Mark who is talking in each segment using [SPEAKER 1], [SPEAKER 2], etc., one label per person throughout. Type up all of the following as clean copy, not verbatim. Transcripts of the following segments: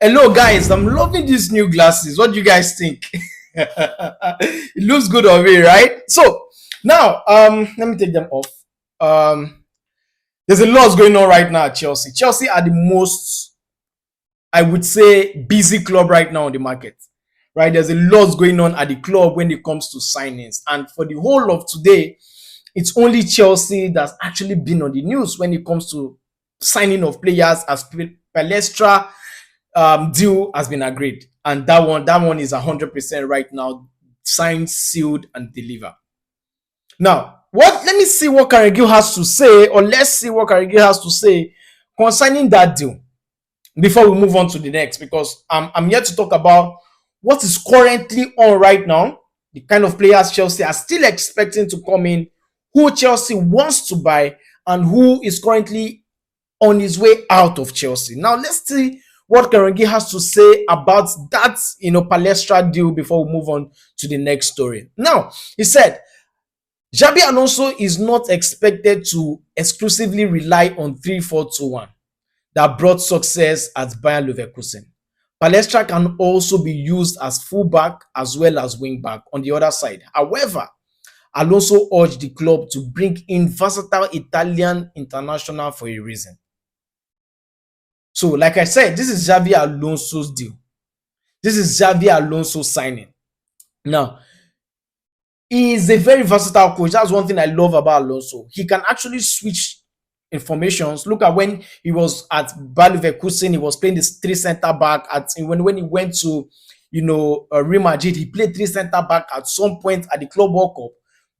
[SPEAKER 1] Hello, guys. I'm loving these new glasses. What do you guys think? It looks good on me, right? So now, let me take them off. Um, there's a lot going on right now at Chelsea. Chelsea are the most, I would say, busy club right now on the market. Right? There's a lot going on at the club when it comes to signings, and for the whole of today, it's only Chelsea that's actually been on the news when it comes to signing of players as Palestra deal has been agreed, and that one is 100% right now, signed, sealed, and delivered. Now, what? Let me see what Carnegie has to say, or let's see what Carnegie has to say concerning that deal before we move on to the next, because I'm here to talk about what is currently on right now, the kind of players Chelsea are still expecting to come in, who Chelsea wants to buy, and who is currently on his way out of Chelsea. Now, let's see what Karangi has to say about that, Palestra deal before we move on to the next story. Now, he said, Xabi Alonso is not expected to exclusively rely on 3-4-2-1 that brought success at Bayer Leverkusen. Palestra can also be used as fullback as well as wingback on the other side. However, Alonso urged the club to bring in versatile Italian international for a reason. So, like I said, this is Xabi Alonso's deal. This is Xabi Alonso signing. Now, he is a very versatile coach. That's one thing I love about Alonso. He can actually switch informations. Look at when he was at Bayer Leverkusen, he was playing this three center back. When he went to Real Madrid, he played three center back at some point at the Club World Cup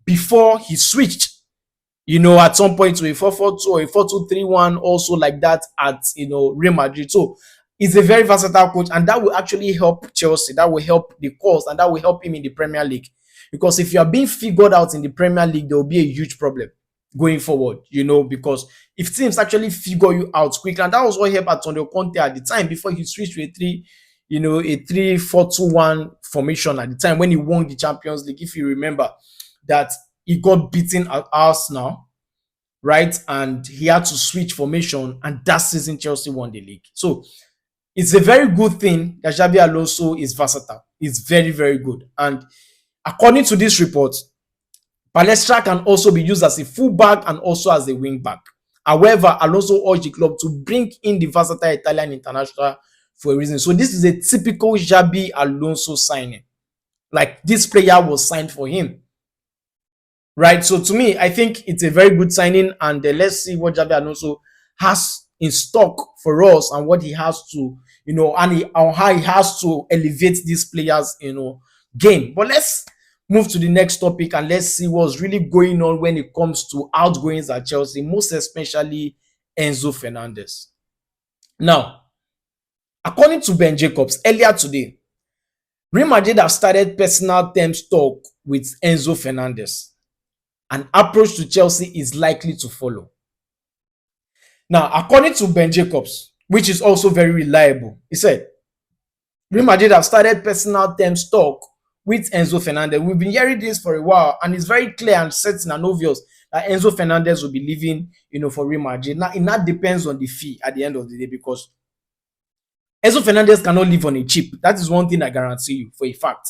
[SPEAKER 1] before he switched. At some point to a 4-4-2 or a 4-2-3-1, also like that at Real Madrid. So he's a very versatile coach, and that will actually help Chelsea. That will help the cause, and that will help him in the Premier League. Because if you are being figured out in the Premier League, there will be a huge problem going forward. Because if teams actually figure you out quickly, and that was what helped Antonio Conte at the time before he switched to a 3-4-2-1 formation at the time when he won the Champions League. If you remember that. He got beaten at Arsenal, right? And he had to switch formation, and that season Chelsea won the league. So it's a very good thing that Xabi Alonso is versatile. It's very, very good. And according to this report, Palestra can also be used as a fullback and also as a wingback. However, Alonso urged the club to bring in the versatile Italian international for a reason. So this is a typical Xabi Alonso signing. Like, this player was signed for him. Right, so to me, I think it's a very good signing, and let's see what Xabi Alonso has in stock for us, and what he has to, and how he has to elevate these players, game. But let's move to the next topic, and let's see what's really going on when it comes to outgoings at Chelsea, most especially Enzo Fernandez. Now, according to Ben Jacobs, earlier today, Real Madrid have started personal terms talk with Enzo Fernandez. An approach to Chelsea is likely to follow. Now, according to Ben Jacobs, which is also very reliable, he said, Real Madrid have started personal terms talk with Enzo Fernandez. We've been hearing this for a while, and it's very clear and certain and obvious that Enzo Fernandez will be leaving, for Real Madrid. Now, it not depends on the fee at the end of the day, because Enzo Fernandez cannot live on a chip. That is one thing I guarantee you for a fact.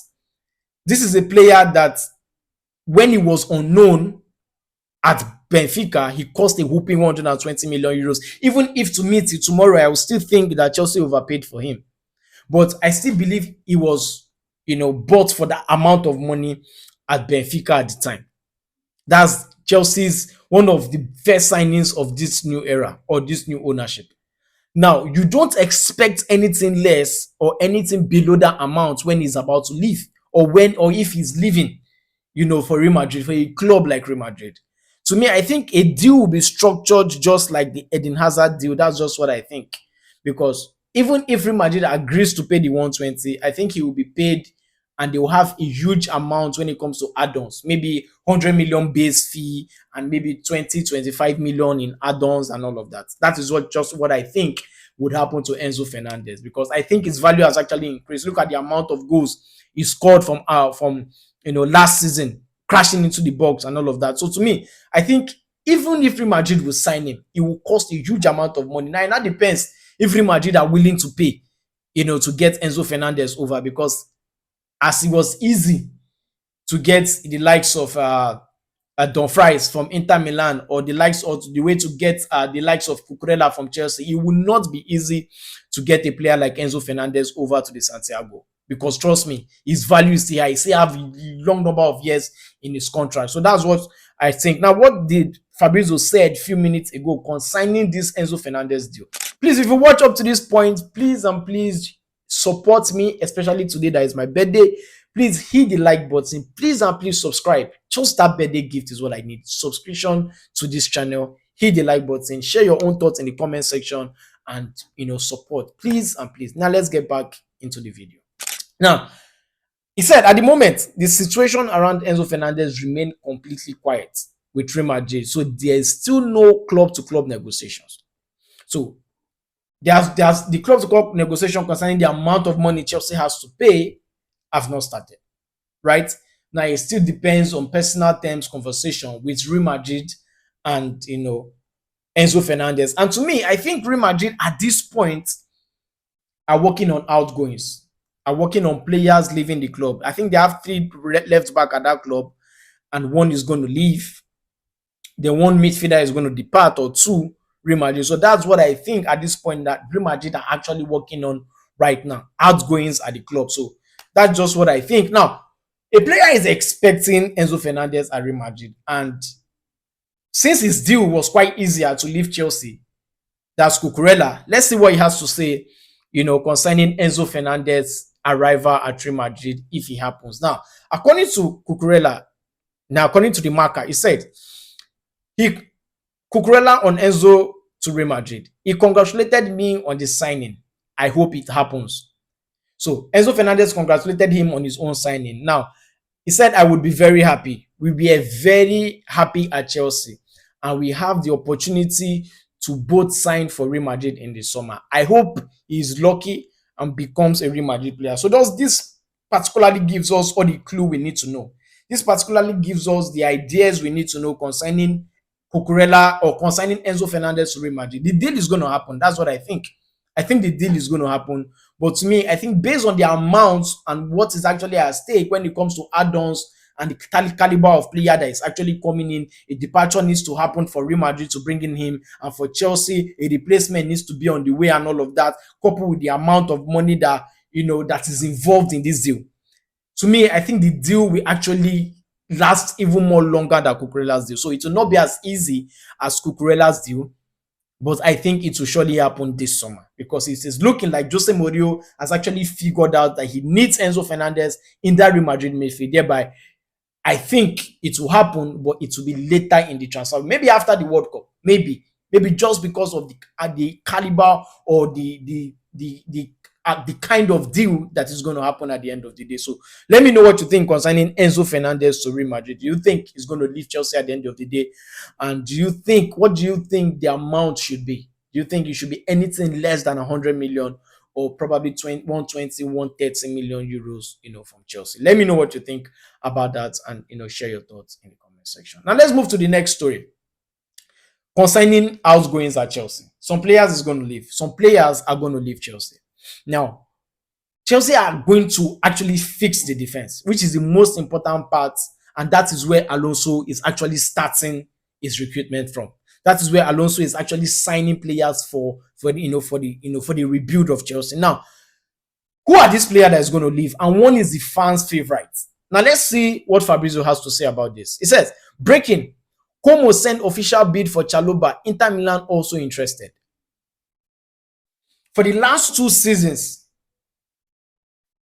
[SPEAKER 1] This is a player that, when he was unknown at Benfica, he cost a whooping 120 million euros. Even if to me till tomorrow, I will still think that Chelsea overpaid for him. But I still believe he was, bought for that amount of money at Benfica at the time. That's Chelsea's one of the first signings of this new era, or this new ownership. Now, you don't expect anything less or anything below that amount when he's about to leave, or if he's leaving. For Real Madrid, for a club like Real Madrid. To me, I think a deal will be structured just like the Eden Hazard deal. That's just what I think. Because even if Real Madrid agrees to pay the 120, I think he will be paid, and they will have a huge amount when it comes to add-ons. Maybe 100 million base fee, and maybe 20-25 million in add-ons and all of that. That is what I think would happen to Enzo Fernandez, because I think his value has actually increased. Look at the amount of goals he scored from last season, crashing into the box and all of that. So to me, I think even if Real Madrid will sign him, it will cost a huge amount of money. Now, that depends if Real Madrid are willing to pay. to get Enzo Fernandez over, because as it was easy to get the likes of Don Fries from Inter Milan, or the likes of the way to get the likes of Cucurella from Chelsea, it will not be easy to get a player like Enzo Fernandez over to the Santiago, because trust me, his value is still high. He still have a long number of years in his contract. So that's what I think. Now, what did Fabrizio said a few minutes ago concerning this Enzo Fernandez deal? Please, if you watch up to this point, please and please support me, especially today that is my birthday. Please hit the like button. Please and please subscribe. Just that birthday gift is what I need. Subscription to this channel. Hit the like button. Share your own thoughts in the comment section, and support. Please and please. Now let's get back into the video. Now, he said at the moment, the situation around Enzo Fernandez remain completely quiet with Real Madrid. So there is still no club-to-club negotiations. So there's the club-to-club negotiation concerning the amount of money Chelsea has to pay have not started, right? Now, it still depends on personal terms conversation with Real Madrid and, Enzo Fernandez. And to me, I think Real Madrid at this point are working on outgoings, are working on players leaving the club. I think they have 3 left back at that club, and 1 is going to leave. Then 1 midfielder is going to depart, or 2 Real Madrid. So that's what I think at this point that Real Madrid are actually working on right now, outgoings at the club. So that's just what I think. Now, a player is expecting Enzo Fernandez at Real Madrid, and since his deal was quite easier to leave Chelsea, that's Cucurella. Let's see what he has to say, concerning Enzo Fernandez arrival at Real Madrid if it happens. Now, according to Cucurella, according to the marker, he said Cucurella on Enzo to Real Madrid. He congratulated me on the signing. I hope it happens. So Enzo Fernandez congratulated him on his own signing. Now, he said, I would be very happy. We'll be very happy at Chelsea, and we have the opportunity to both sign for Real Madrid in the summer. I hope he's lucky and becomes a Real Madrid player. So this particularly gives us all the clue we need to know. This particularly gives us the ideas we need to know concerning Cucurella or concerning Enzo Fernandez to Real Madrid. The deal is going to happen. That's what I think. I think the deal is going to happen. But to me, I think based on the amounts and what is actually at stake when it comes to add-ons and the caliber of player that is actually coming in, a departure needs to happen for Real Madrid to bring in him, and for Chelsea, a replacement needs to be on the way, and all of that, coupled with the amount of money that that is involved in this deal. To me, I think the deal will actually last even more longer than Cucurella's deal. So it will not be as easy as Cucurella's deal, but I think it will surely happen this summer, because it is looking like Jose Mourinho has actually figured out that he needs Enzo Fernandez in that Real Madrid midfield. Thereby, I think it will happen, but it will be later in the transfer. Maybe after the World Cup. Maybe just because of the caliber or the kind of deal that is going to happen at the end of the day. So let me know what you think concerning Enzo Fernandez to Real Madrid. Do you think he's going to leave Chelsea at the end of the day? And what do you think the amount should be? Do you think it should be anything less than 100 million, or probably 120, 130 million euros, from Chelsea? Let me know what you think about that, and, share your thoughts in the comment section. Now let's move to the next story concerning outgoings at Chelsea. Some players is going to leave. Some players are going to leave Chelsea. Now, Chelsea are going to actually fix the defense, which is the most important part, and that is where Alonso is actually starting his recruitment from. That is where Alonso is actually signing players for the rebuild of Chelsea. Now, who are these players that is going to leave? And one is the fans' favorite. Now, let's see what Fabrizio has to say about this. He says, breaking: Como sent official bid for Chalobah. Inter Milan also interested. For the last 2 seasons,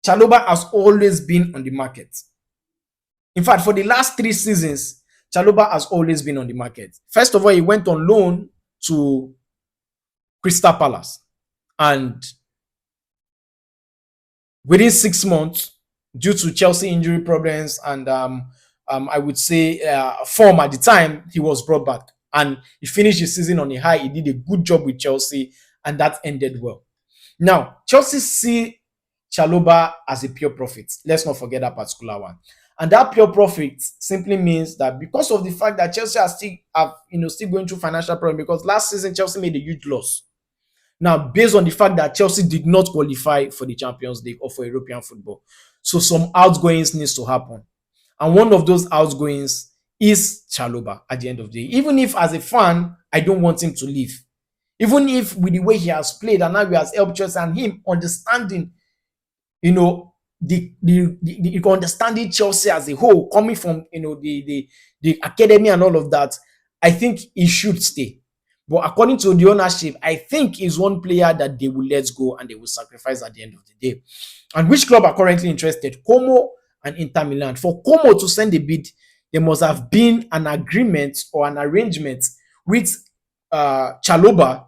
[SPEAKER 1] Chalobah has always been on the market. In fact, for the last 3 seasons, Chalobah has always been on the market. First of all, he went on loan to Crystal Palace, and within 6 months, due to Chelsea injury problems and I would say form at the time, he was brought back, and he finished the season on a high. He did a good job with Chelsea, and that ended well. Now, Chelsea see Chalobah as a pure profit. Let's not forget that particular one. And that pure profit simply means that because of the fact that Chelsea are still going through financial problems, because last season Chelsea made a huge loss. Now, based on the fact that Chelsea did not qualify for the Champions League or for European football, so some outgoings needs to happen. And one of those outgoings is Chalobah at the end of the day. Even if as a fan, I don't want him to leave. Even if with the way he has played and now he has helped Chelsea and him understanding, you know, the understanding Chelsea as a whole, coming from, the academy and all of that, I think he should stay. But according to the ownership, I think he's one player that they will let go and they will sacrifice at the end of the day. And which club are currently interested? Como and Inter Milan. For Como to send a bid, there must have been an agreement or an arrangement with Chalobah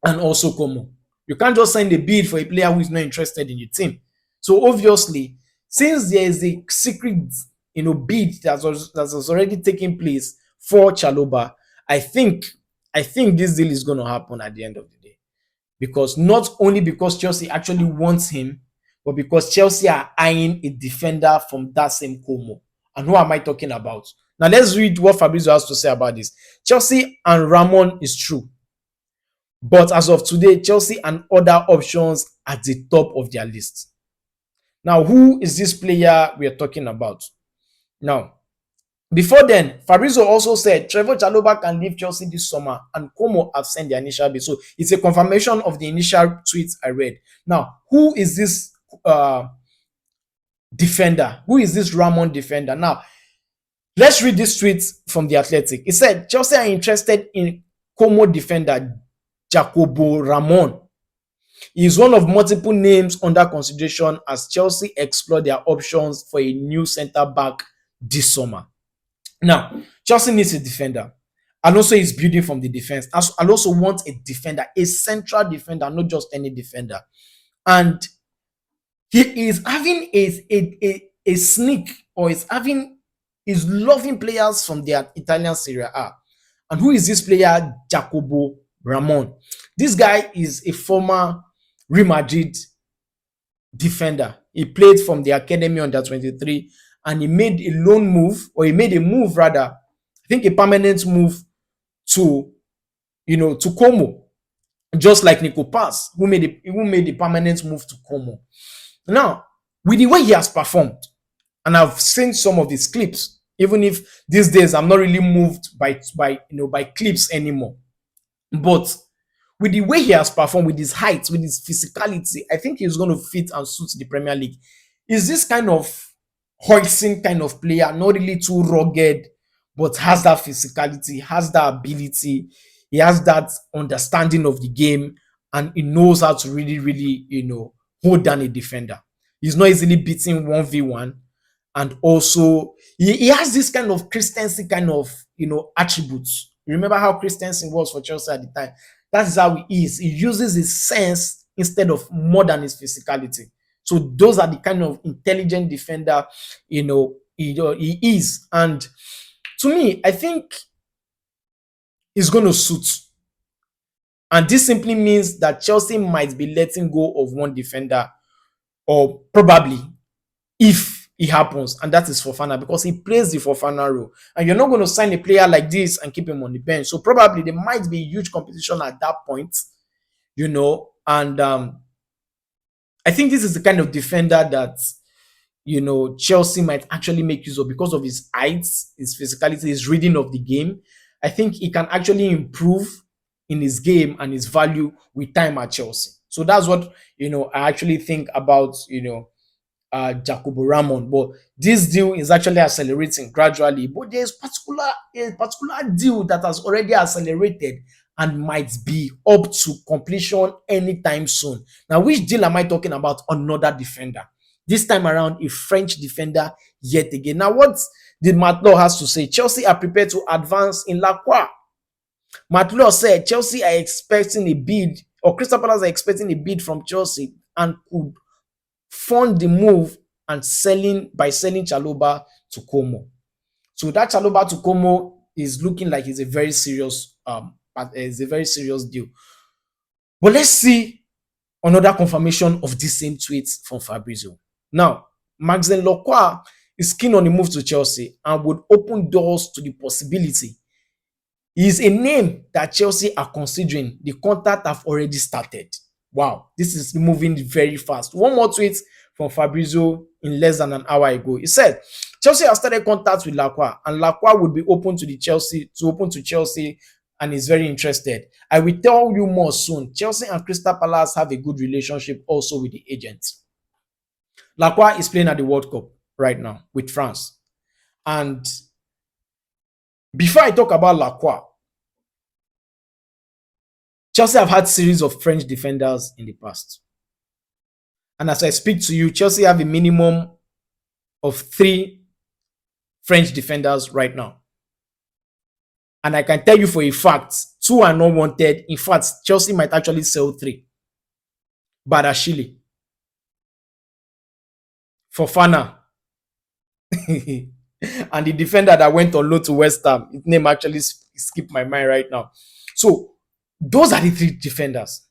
[SPEAKER 1] and also Como. You can't just send a bid for a player who is not interested in your team. So obviously, since there is a secret, bid that has already taken place for Chalobah, I think this deal is going to happen at the end of the day, because not only because Chelsea actually wants him, but because Chelsea are eyeing a defender from that same Como. And who am I talking about? Now let's read what Fabrizio has to say about this. Chelsea and Ramon is true, but as of today, Chelsea and other options at the top of their list. Now, who is this player we are talking about? Now, before then, Fabrizio also said Trevor Chalobah can leave Chelsea this summer and Como have sent their initial bid. So it's a confirmation of the initial tweets I read. Now, who is this defender? Who is this Ramon defender? Now, let's read this tweet from The Athletic. It said, Chelsea are interested in Como defender Jacobo Ramon. He is one of multiple names under consideration as Chelsea explore their options for a new centre-back this summer. Now, Chelsea needs a defender. Alonso is building from the defense. Alonso wants a defender, a central defender, not just any defender. And he is having a sneak, or is loving players from the Italian Serie A. And who is this player? Jacobo Ramon. This guy is a former Real Madrid defender. He played from the academy under 23, and he made a loan move, or he made a move rather, I think a permanent move to Como, just like Nico Paz, who made a permanent move to Como. Now, with the way he has performed, and I've seen some of his clips, even if these days I'm not really moved by clips anymore, but with the way he has performed, with his height, with his physicality, I think he's going to fit and suit the Premier League. Is this kind of hoisting kind of player, not really too rugged, but has that physicality, has that ability, he has that understanding of the game, and he knows how to really, really, hold down a defender. He's not easily beaten 1v1, and also he has this kind of Christensen kind of, attributes. You remember how Christensen was for Chelsea at the time? That is how he is. He uses his sense instead of more than his physicality. So those are the kind of intelligent defender, he is. And to me, I think he's going to suit. And this simply means that Chelsea might be letting go of one defender, or probably, if it happens, and that is Fofana, because he plays the Fofana role. And you're not going to sign a player like this and keep him on the bench. So probably there might be huge competition at that point, and I think this is the kind of defender that, Chelsea might actually make use of because of his height, his physicality, his reading of the game. I think he can actually improve in his game and his value with time at Chelsea. So that's what, I actually think about, Jacobo Ramon. But this deal is actually accelerating gradually. But there's a particular deal that has already accelerated and might be up to completion anytime soon. Now, which deal am I talking about? Another defender. This time around, a French defender yet again. Now, what did Matlow has to say? Chelsea are prepared to advance in Lacroix. Matlow said Chelsea are expecting a bid, or Crystal Palace are expecting a bid from Chelsea, and could fund the move and selling Chalobah to Como. So that Chalobah to Como is looking like it's a very serious deal. But let's see another confirmation of this same tweet from Fabrizio. Now, Maxence Lacroix is keen on the move to Chelsea and would open doors to the possibility Is a name that Chelsea are considering. The contact have already started. Wow, this is moving very fast. One more tweet from Fabrizio in less than an hour ago. He said, Chelsea has started contact with Lacroix, and Lacroix would be open to Chelsea and is very interested. I will tell you more soon. Chelsea and Crystal Palace have a good relationship also with the agents. Lacroix is playing at the World Cup right now with France. And before I talk about Lacroix, Chelsea have had series of French defenders in the past. And as I speak to you, Chelsea have a minimum of 3 French defenders right now. And I can tell you for a fact, 2 are not wanted. In fact, Chelsea might actually sell 3. Badashili, Fofana, and the defender that went on loan to West Ham. His name actually skipped my mind right now. So those are the 3 defenders,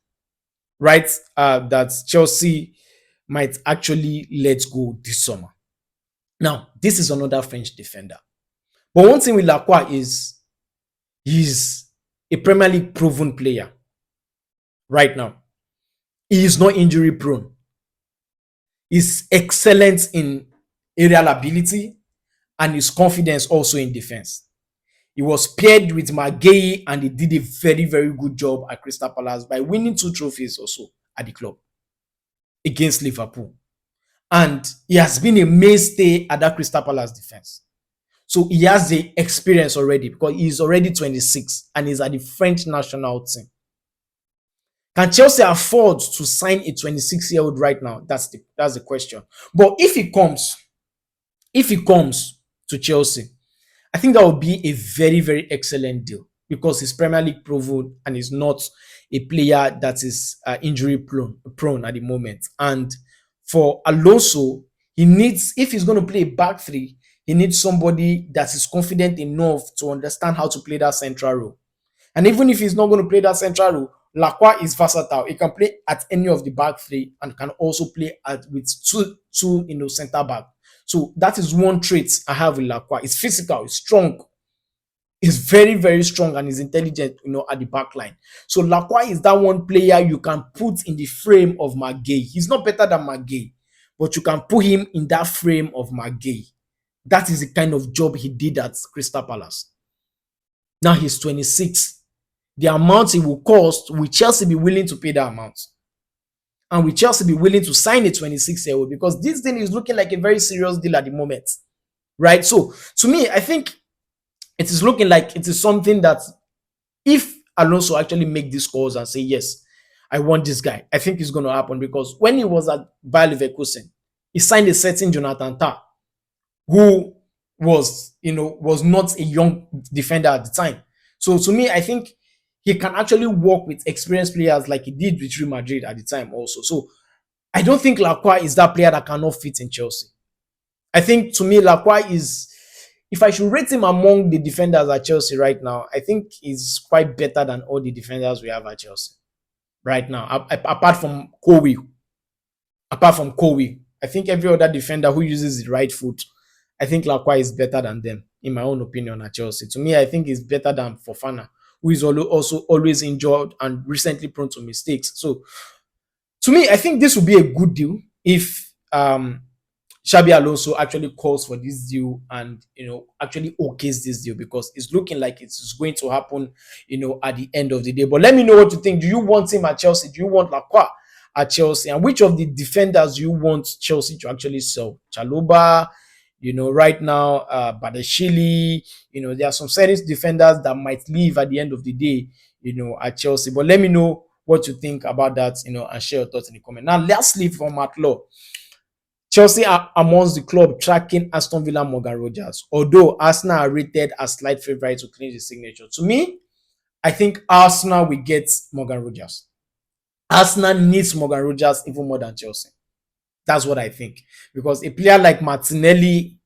[SPEAKER 1] right? That Chelsea might actually let go this summer. Now, this is another French defender. But one thing with Lacroix is he's a Premier League proven player right now. He is not injury prone. He's excellent in aerial ability and his confidence also in defense. He was paired with Maguire and he did a very, very good job at Crystal Palace by winning 2 trophies also at the club against Liverpool. And he has been a mainstay at that Crystal Palace defense. So he has the experience already because he's already 26 and he's at the French national team. Can Chelsea afford to sign a 26-year-old right now? That's the question. But if he comes to Chelsea, I think that would be a very, very excellent deal because he's Premier League proven and he's not a player that is injury prone at the moment. And for Alonso, he needs, if he's going to play a back 3, he needs somebody that is confident enough to understand how to play that central role. And even if he's not going to play that central role, Lacroix is versatile. He can play at any of the back 3 and can also play with two center back. So that is one trait I have with Lacroix. He's physical, he's strong. He's very, very strong and he's intelligent, at the back line. So Lacroix is that one player you can put in the frame of Maguire. He's not better than Maguire, but you can put him in that frame of Maguire. That is the kind of job he did at Crystal Palace. Now he's 26. The amount it will cost, will Chelsea be willing to pay that amount? And will Chelsea be willing to sign a 26-year-old? Because this thing is looking like a very serious deal at the moment, right? So to me, I think it is looking like it is something that if Alonso actually make these calls and say, yes, I want this guy, I think it's going to happen because when he was at Bayer Leverkusen, he signed a certain Jonathan Tah, who was not a young defender at the time. So to me, I think he can actually work with experienced players like he did with Real Madrid at the time also. So I don't think Lacroix is that player that cannot fit in Chelsea. I think to me, Lacroix is, if I should rate him among the defenders at Chelsea right now, I think he's quite better than all the defenders we have at Chelsea right now. Apart from Kowi. I think every other defender who uses the right foot, I think Lacroix is better than them, in my own opinion, at Chelsea. To me, I think he's better than Fofana, who is also always injured and recently prone to mistakes. So, to me, I think this would be a good deal if Xabi Alonso actually calls for this deal and, actually okays this deal because it's looking like it's going to happen, at the end of the day. But let me know what you think. Do you want him at Chelsea? Do you want Lacroix at Chelsea? And which of the defenders do you want Chelsea to actually sell? Chalobah, right now, Badashili, there are some serious defenders that might leave at the end of the day, at Chelsea. But let me know what you think about that, and share your thoughts in the comment. Now, lastly, from Matt Law, Chelsea are amongst the club tracking Aston Villa Morgan Rogers, although Arsenal are rated as slight favourites to clinch the signature. To me, I think Arsenal will get Morgan Rogers. Arsenal needs Morgan Rogers even more than Chelsea. That's what I think. Because a player like Martinelli,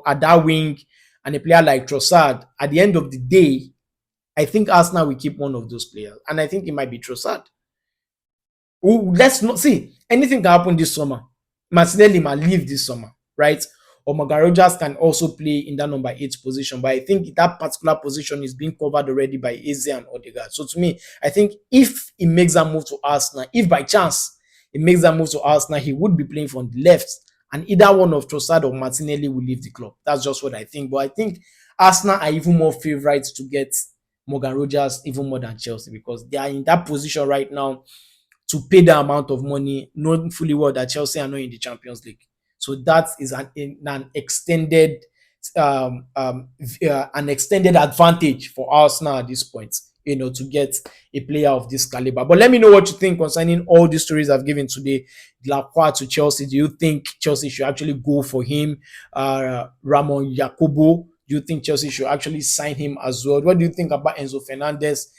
[SPEAKER 1] at that wing, and a player like Trossard, at the end of the day, I think Arsenal will keep one of those players. And I think it might be Trossard. Let's not see. Anything can happen this summer. Martinelli might leave this summer, right? or Morgan Rogers can also play in that number 8 position. But I think that particular position is being covered already by Eze and Odegaard. So to me, I think if he makes that move to Arsenal, if by chance he makes that move to Arsenal, he would be playing from the left, and either one of Trossard or Martinelli will leave the club. That's just what I think. But I think Arsenal are even more favorites to get Morgan Rogers even more than Chelsea, because they are in that position right now to pay the amount of money, knowing fully well that Chelsea are not in the Champions League. So that is an extended an extended advantage for Arsenal at this point, to get a player of this caliber. But let me know what you think concerning all these stories I've given today. Lacroix to Chelsea. Do you think Chelsea should actually go for him? Ramon Jacobo. Do you think Chelsea should actually sign him as well? What do you think about Enzo Fernandez?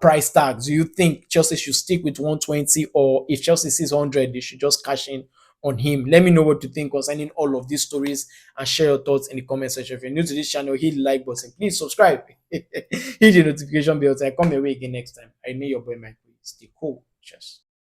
[SPEAKER 1] Price tags. Do you think Chelsea should stick with 120, or if Chelsea sees 100, they should just cash in on him? Let me know what you think concerning all of these stories, and share your thoughts in the comment section. If you're new to this channel, hit the like button. Please subscribe. Hit the notification bell. I come your way again next time. I know your boy Mike. Stay cool. Cheers.